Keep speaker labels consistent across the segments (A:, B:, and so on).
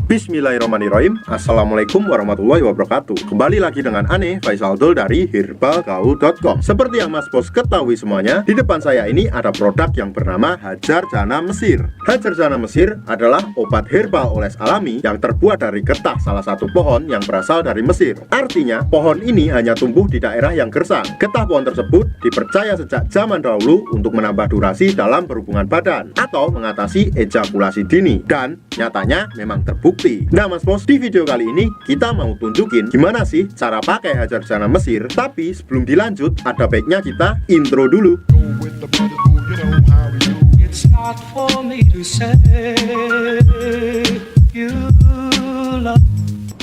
A: Bismillahirrahmanirrahim. Assalamualaikum warahmatullahi wabarakatuh. Kembali lagi dengan Ane Faisal Dul dari herbalgaul.com. Seperti yang Mas Bos ketahui semuanya, di depan saya ini ada produk yang bernama Hajar Jana Mesir. Hajar Jana Mesir adalah obat herbal oles alami yang terbuat dari getah salah satu pohon yang berasal dari Mesir. Artinya, pohon ini hanya tumbuh di daerah yang gersang. Getah pohon tersebut dipercaya sejak zaman dahulu untuk menambah durasi dalam berhubungan badan atau mengatasi ejakulasi dini, dan nyatanya memang terbukti. Nah Mas Bos, di video kali ini kita mau tunjukin gimana sih cara pakai Hajar Jana Mesir. Tapi sebelum dilanjut, ada baiknya kita intro dulu. It's not for me to say you love.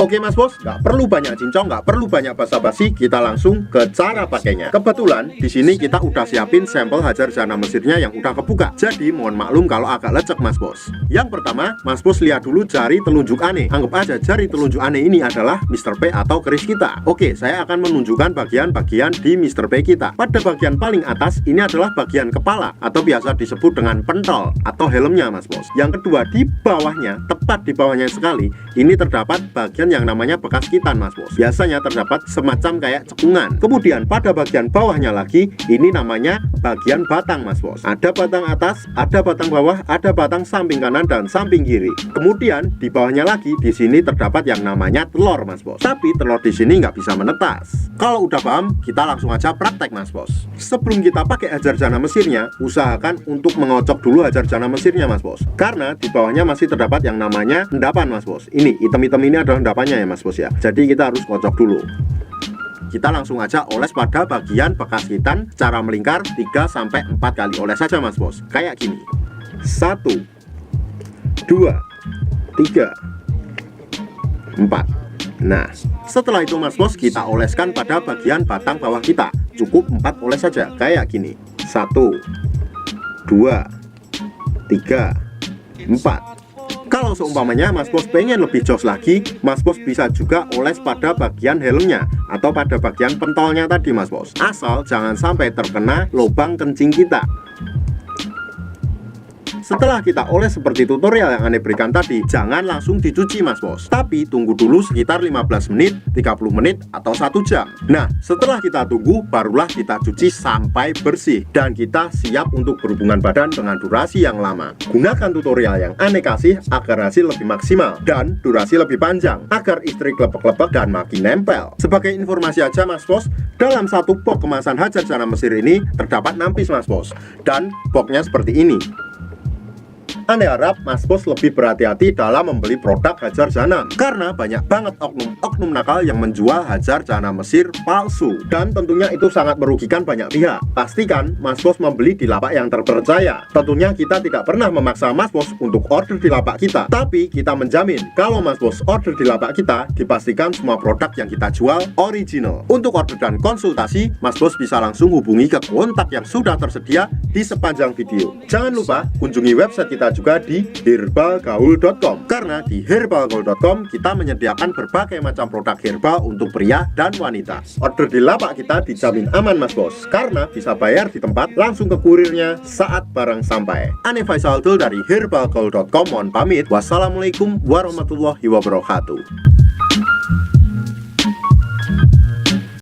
A: Oke Mas Bos, nggak perlu banyak cincong, nggak perlu banyak basa-basi, kita langsung ke cara pakainya. Kebetulan di sini kita udah siapin sampel Hajar Jana Mesirnya yang udah kebuka. Jadi mohon maklum kalau agak lecek Mas Bos. Yang pertama, Mas Bos lihat dulu jari telunjuk Ane. Anggap aja jari telunjuk Ane ini adalah Mr. P atau keris kita. Oke, saya akan menunjukkan bagian-bagian di Mr. P kita. Pada bagian paling atas ini adalah bagian kepala atau biasa disebut dengan pentol atau helmnya Mas Bos. Yang kedua, di bawahnya, tepat di bawahnya sekali, ini terdapat bagian yang namanya bekas kitan Mas Bos. Biasanya terdapat semacam kayak cekungan. Kemudian pada bagian bawahnya lagi, ini namanya bagian batang Mas Bos. Ada batang atas, ada batang bawah, ada batang samping kanan dan samping kiri. Kemudian di bawahnya lagi, di sini terdapat yang namanya telur Mas Bos. Tapi telur di sini nggak bisa menetas. Kalau udah paham, kita langsung aja praktek Mas Bos. Sebelum kita pakai Hajar Jana Mesirnya, usahakan untuk mengocok dulu Hajar Jana Mesirnya Mas Bos. Karena di bawahnya masih terdapat yang namanya endapan Mas Bos. Ini hitam-hitam ini adalah endapannya ya Mas Bos ya. Jadi kita harus kocok dulu. Kita langsung aja oles pada bagian bekas kitan, cara melingkar 3-4 kali oles saja Mas Bos. Kayak gini. 1 2 3 4. Nah, setelah itu Mas Bos, kita oleskan pada bagian batang bawah kita. Cukup 4 oles saja, kayak gini. 1 2 3 4. Kalau seumpamanya Mas Bos pengen lebih jos lagi, Mas Bos bisa juga oles pada bagian helmnya atau pada bagian pentolnya tadi Mas Bos. Asal jangan sampai terkena lubang kencing kita. Setelah kita oles seperti tutorial yang Ane berikan tadi, jangan langsung dicuci Mas Bos, tapi tunggu dulu sekitar 15 menit, 30 menit, atau 1 jam. Nah, setelah kita tunggu, barulah kita cuci sampai bersih, dan kita siap untuk berhubungan badan dengan durasi yang lama. Gunakan tutorial yang Ane kasih agar hasil lebih maksimal, dan durasi lebih panjang, agar istri klepek-klepek dan makin nempel. Sebagai informasi aja Mas Bos, dalam satu box kemasan Hajar Jana Mesir ini, terdapat 6 piece Mas Bos, dan boxnya seperti ini. Ane harap Mas Bos lebih berhati-hati dalam membeli produk Hajar Jana, karena banyak banget oknum-oknum nakal yang menjual Hajar Jana Mesir palsu, dan tentunya itu sangat merugikan banyak pihak. Pastikan Mas Bos membeli di lapak yang terpercaya. Tentunya kita tidak pernah memaksa Mas Bos untuk order di lapak kita, tapi kita menjamin kalau Mas Bos order di lapak kita, dipastikan semua produk yang kita jual original. Untuk order dan konsultasi, Mas Bos bisa langsung hubungi ke kontak yang sudah tersedia di sepanjang video. Jangan lupa kunjungi website kita juga di herbalgaul.com, karena di herbalgaul.com kita menyediakan berbagai macam produk herbal untuk pria dan wanita. Order di lapak kita dijamin aman Mas Bos, karena bisa bayar di tempat langsung ke kurirnya saat barang sampai. Ane Faisal Dul dari herbalgaul.com mohon pamit. Wassalamualaikum warahmatullahi wabarakatuh.